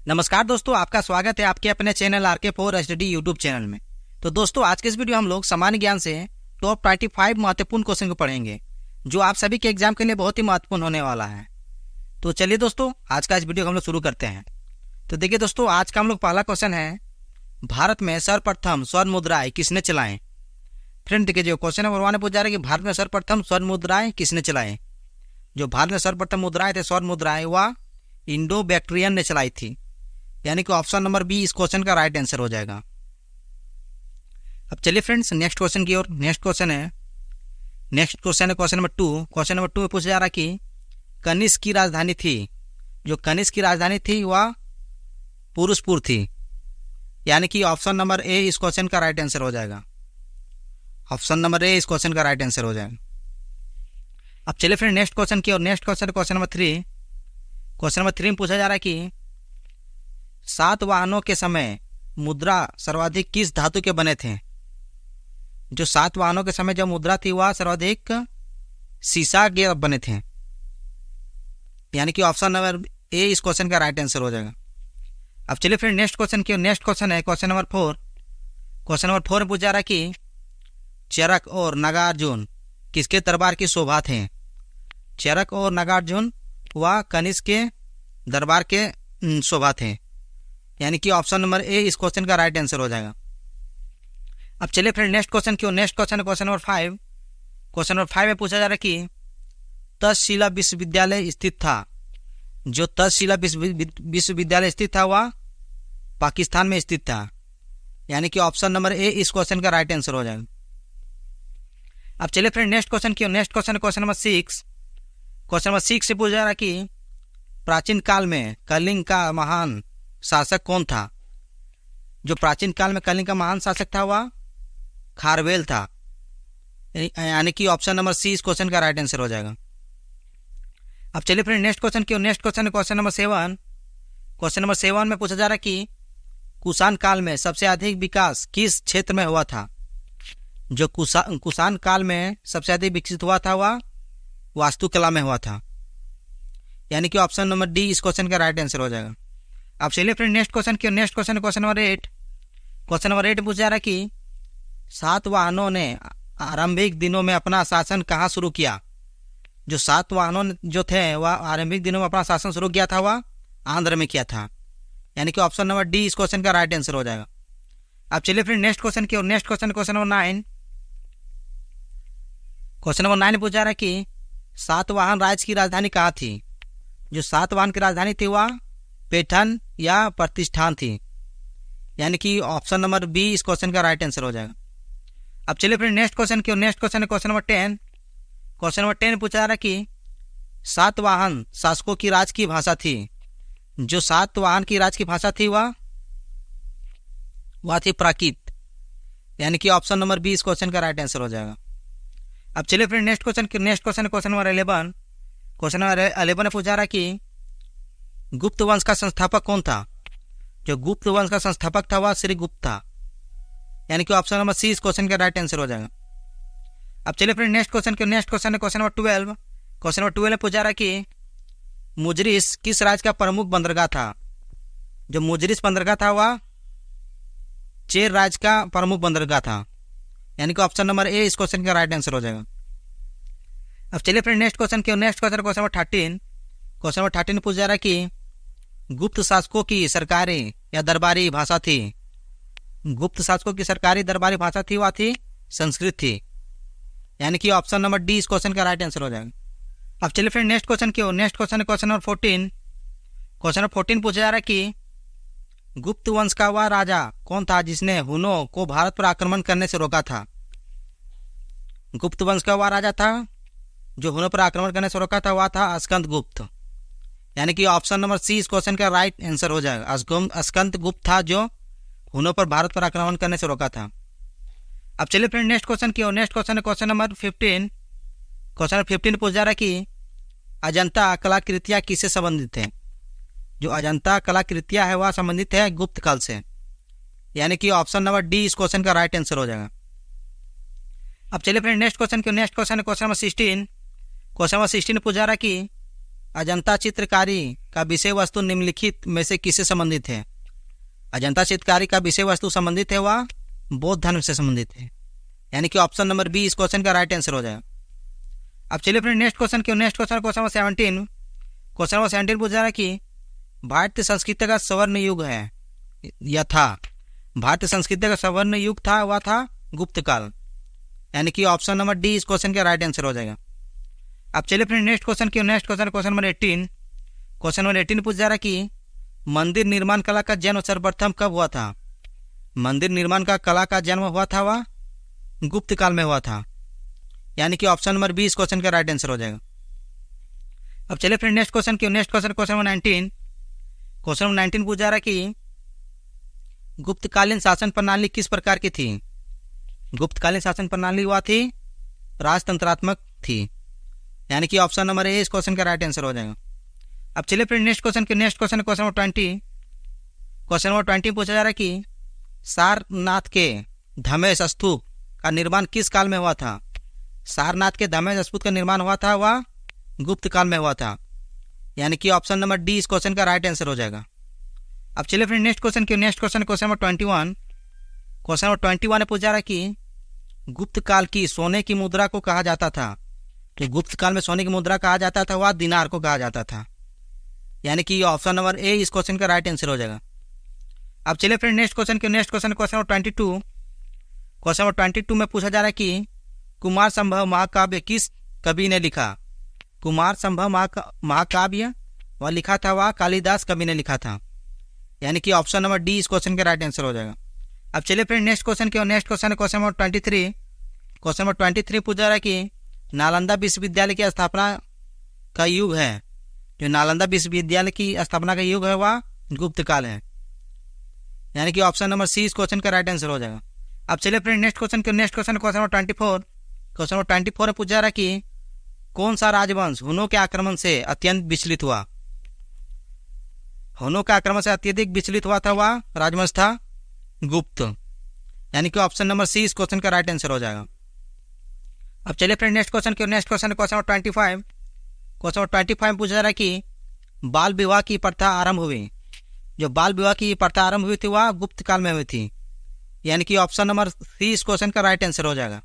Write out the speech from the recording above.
नमस्कार दोस्तों, आपका स्वागत है आपके अपने चैनल RK4HD यूट्यूब चैनल में। तो दोस्तों, आज के इस वीडियो हम लोग सामान्य ज्ञान से टॉप 25 महत्वपूर्ण क्वेश्चन को पढ़ेंगे, जो आप सभी के एग्जाम के लिए बहुत ही महत्वपूर्ण होने वाला है। तो चलिए दोस्तों, आज का इस वीडियो को हम लोग शुरू करते हैं। तो देखिए दोस्तों, आज का हम लोग पहला क्वेश्चन है, भारत में सर्वप्रथम स्वर्ण मुद्राएं किसने चलाएं। फ्रेंड देखिए, जो क्वेश्चन नंबर 1 ने पूछा रहा है कि भारत में सर्वप्रथम स्वर्ण मुद्राएं किसने चलाएं। जो भारत में सर्वप्रथम मुद्राएं थे, स्वर्ण मुद्राएं, वह इंडो बैक्ट्रियन ने चलाई थी, यानी कि ऑप्शन नंबर बी इस क्वेश्चन का राइट आंसर हो जाएगा। अब चलिए फ्रेंड्स, नेक्स्ट क्वेश्चन की ओर। नेक्स्ट क्वेश्चन है क्वेश्चन नंबर 2। क्वेश्चन नंबर 2 में पूछा जा रहा कि कनिष्क की राजधानी थी। जो कनिष्क की राजधानी थी वह पुरुषपुर थी, यानी कि ऑप्शन नंबर ए इस क्वेश्चन का राइट आंसर हो जाएगा। ऑप्शन नंबर ए इस क्वेश्चन का राइट आंसर हो जाएगा। अब चलिए फ्रेंड नेक्स्ट क्वेश्चन की ओर। Next question number 3। Question number 3 में पूछा जा रहा है कि सातवाहनों के समय मुद्रा सर्वाधिक किस धातु के बने थे। जो सातवाहनों के समय जो मुद्रा थी वह सर्वाधिक सीसा के बने थे, यानी कि ऑप्शन नंबर ए इस क्वेश्चन का राइट आंसर हो जाएगा। अब चलिए फिर नेक्स्ट क्वेश्चन की। नेक्स्ट क्वेश्चन है क्वेश्चन नंबर 4। क्वेश्चन नंबर 4 में पूछा जा रहा है कि चरक और नागार्जुन किसके दरबार की शोभा थे। चरक और नागार्जुन वह कनिष्क के दरबार के शोभा थे, यानी कि ऑप्शन नंबर ए इस क्वेश्चन का राइट आंसर हो जाएगा। अब चलिए फिर नेक्स्ट क्वेश्चन की। नेक्स्ट क्वेश्चन है क्वेश्चन नंबर 5। क्वेश्चन नंबर 5 में पूछा जा रहा है कि तक्षशिला विश्वविद्यालय स्थित था। जो तक्षशिला विश्वविद्यालय स्थित था वह पाकिस्तान में स्थित था, यानी कि ऑप्शन नंबर ए इस क्वेश्चन का राइट आंसर हो जाएगा। अब चलिए फिर नेक्स्ट क्वेश्चन की। नेक्स्ट क्वेश्चन है क्वेश्चन नंबर 6। क्वेश्चन नंबर 6 से पूछा जा रहा है कि प्राचीन काल में कलिंग का महान शासक कौन था। जो प्राचीन काल में कलिंग का महान शासक था वह खारवेल था, यानी कि ऑप्शन नंबर सी इस क्वेश्चन का राइट आंसर हो जाएगा। अब चलिए फिर नेक्स्ट क्वेश्चन की। नेक्स्ट क्वेश्चन है क्वेश्चन नंबर 7। क्वेश्चन नंबर 7 में पूछा जा रहा है कि कुषाण काल में सबसे अधिक विकास किस क्षेत्र में हुआ था। जो कुषाण काल में सबसे अधिक विकसित हुआ था वह वास्तुकला में हुआ था, यानी कि ऑप्शन नंबर डी इस क्वेश्चन का राइट आंसर हो जाएगा। अब चलिए फिर नेक्स्ट क्वेश्चन की। Next question question number 8। Question number 8 पूछा जा रहा है कि सातवाहनों ने आरंभिक दिनों में अपना शासन कहाँ शुरू किया। जो सातवाहनों जो थे वह आरंभिक दिनों में अपना शासन शुरू किया था वह आंध्र में किया था, यानी कि ऑप्शन नंबर डी इस क्वेश्चन का राइट आंसर हो जाएगा। अब चलिए फिर नेक्स्ट क्वेश्चन की। Next question question number 9। Question number 9 पूछा जा रहा है कि सातवाहन राज्य की राजधानी कहाँ थी। जो सातवाहन की राजधानी थी वह पैठन या प्रतिष्ठान थी, यानी कि ऑप्शन नंबर बी इस क्वेश्चन का राइट आंसर हो जाएगा। अब चलिए फिर नेक्स्ट क्वेश्चन की। नेक्स्ट क्वेश्चन है क्वेश्चन नंबर 10। क्वेश्चन नंबर 10 पूछा जा रहा है कि सातवाहन शासकों की राज की भाषा थी। जो सातवाहन की राज की भाषा थी वह थी प्राकृत, यानी कि ऑप्शन नंबर बी इस क्वेश्चन का राइट आंसर हो जाएगा। अब चलिए फिर नेक्स्ट क्वेश्चन की। नेक्स्ट क्वेश्चन है क्वेश्चन नंबर 11। क्वेश्चन नंबर 11 में पूछा जा रहा है कि गुप्त वंश का संस्थापक कौन था। जो गुप्त वंश का संस्थापक था वह श्री गुप्त था, यानी कि ऑप्शन नंबर सी इस क्वेश्चन का राइट आंसर हो जाएगा। अब चलिए फिर नेक्स्ट क्वेश्चन की। नेक्स्ट क्वेश्चन है क्वेश्चन नंबर 12। क्वेश्चन नंबर 12 में पूछा रहा है कि मुजरिस किस राज्य का प्रमुख बंदरगाह था। जो मुजरिस बंदरगाह था वह चेर राज्य का प्रमुख बंदरगाह था, यानी कि ऑप्शन नंबर ए इस क्वेश्चन का राइट आंसर हो जाएगा। अब चलिए फिर नेक्स्ट क्वेश्चन की। Next question question number 13। Question number 13 में पूछा जा रहा है कि गुप्त शासकों की सरकारी या दरबारी भाषा थी। गुप्त शासकों की सरकारी दरबारी भाषा थी वह थी संस्कृत थी, यानी कि ऑप्शन नंबर डी इस क्वेश्चन का राइट आंसर हो जाएगा। अब चलिए फिर नेक्स्ट क्वेश्चन की। नेक्स्ट क्वेश्चन है क्वेश्चन नंबर 14। क्वेश्चन नंबर 14 पूछा जा रहा है कि गुप्त वंश का वह राजा कौन था जिसने हुनों को भारत पर आक्रमण करने से रोका था। गुप्त वंश का वह राजा था जो हुनों पर आक्रमण करने से रोका था वह था स्कंद गुप्त, यानी कि ऑप्शन नंबर सी इस क्वेश्चन का राइट आंसर हो जाएगा। स्कंद गुप्त था जो हुनों पर भारत पर आक्रमण करने से रोका था। अब चलिए फिर नेक्स्ट क्वेश्चन की। नेक्स्ट क्वेश्चन है क्वेश्चन नंबर 15। क्वेश्चन नंबर 15 पूछा जा रहा है कि अजंता कलाकृतियाँ किससे संबंधित है। जो अजंता कलाकृतियाँ है वह संबंधित है गुप्त काल से, यानी कि ऑप्शन नंबर डी इस क्वेश्चन का राइट आंसर हो जाएगा। अब चलिए फिर नेक्स्ट क्वेश्चन की। नेक्स्ट क्वेश्चन है क्वेश्चन नंबर 16। क्वेश्चन नंबर 16 पूछा जा रहा है कि अजंता चित्रकारी का विषय वस्तु निम्नलिखित में से किससे संबंधित है? अजंता चित्रकारी का विषय वस्तु संबंधित है वह बौद्ध धर्म से संबंधित है, यानी कि ऑप्शन नंबर बी इस क्वेश्चन का राइट आंसर हो जाएगा। अब चलिए friend next question question number 17 पूछ रहा है कि भारतीय संस्कृति का स्वर्ण युग है या था। भारतीय संस्कृति का स्वर्ण युग था वह था गुप्त काल, यानी कि ऑप्शन नंबर डी इस क्वेश्चन का राइट आंसर हो जाएगा। अब चलिए friend next question question number 18 पूछ जा रहा है कि मंदिर निर्माण कला का जन्म सर्वप्रथम कब हुआ था? मंदिर निर्माण का कला का जन्म हुआ था वह गुप्त काल में हुआ था, यानी कि ऑप्शन नंबर बी इस क्वेश्चन का राइट आंसर हो जाएगा। अब चलिए friend next question question number 19 पूछ जा रहा है कि गुप्तकालीन शासन प्रणाली किस प्रकार की थी? गुप्तकालीन शासन प्रणाली हुआ थी राजतंत्रात्मक थी, यानी कि ऑप्शन नंबर ए इस क्वेश्चन का राइट आंसर हो जाएगा। अब चलिए फिर नेक्स्ट क्वेश्चन क्वेश्चन नंबर 20 पूछा जा रहा है कि सारनाथ के धमेश स्तूप का निर्माण किस काल में हुआ था? सारनाथ के धमेश स्तूप का निर्माण हुआ था वह गुप्त काल में हुआ था, यानी कि ऑप्शन नंबर डी इस क्वेश्चन का राइट आंसर हो जाएगा। अब चलिए फिर नेक्स्ट क्वेश्चन नंबर 21 ने पूछा रहा है कि गुप्त काल की सोने की मुद्रा को कहा जाता था। तो गुप्त काल में सोने की मुद्रा कहा जाता था वह दिनार को कहा जाता था, यानी कि ऑप्शन नंबर ए इस क्वेश्चन का राइट आंसर हो जाएगा। अब चलिए फिर नेक्स्ट क्वेश्चन नंबर 22 में पूछा जा रहा है कि कुमार संभव महाकाव्य किस कवि ने लिखा? कुमार संभव महाकाव्य वह लिखा था वह कालिदास कवि ने लिखा था, यानी कि ऑप्शन नंबर डी इस क्वेश्चन का राइट आंसर हो जाएगा। अब चलिए फिर नेक्स्ट क्वेश्चन नंबर 23 पूछा जा रहा है कि नालंदा विश्वविद्यालय की स्थापना का युग है। जो नालंदा विश्वविद्यालय की स्थापना का युग है वह गुप्त काल है, यानी कि ऑप्शन नंबर सी इस क्वेश्चन का राइट आंसर हो जाएगा। अब चलिए फिर नेक्स्ट क्वेश्चन नंबर 24 में पूछा जा रहा है कि कौन सा राजवंश हुनों के आक्रमण से अत्यंत विचलित हुआ? हुनों के आक्रमण से अत्यधिक विचलित हुआ था वह राजवंश था गुप्त, यानी कि ऑप्शन नंबर सी इस क्वेश्चन का राइट आंसर हो जाएगा। अब चलिए फ्रेंड नेक्स्ट क्वेश्चन नंबर 25 पूछा जा रहा है कि बाल विवाह की प्रथा आरंभ हुई। जो बाल विवाह की प्रथा आरंभ हुई थी वह गुप्त काल में हुई थी, यानी कि ऑप्शन नंबर सी इस क्वेश्चन का राइट आंसर हो जाएगा।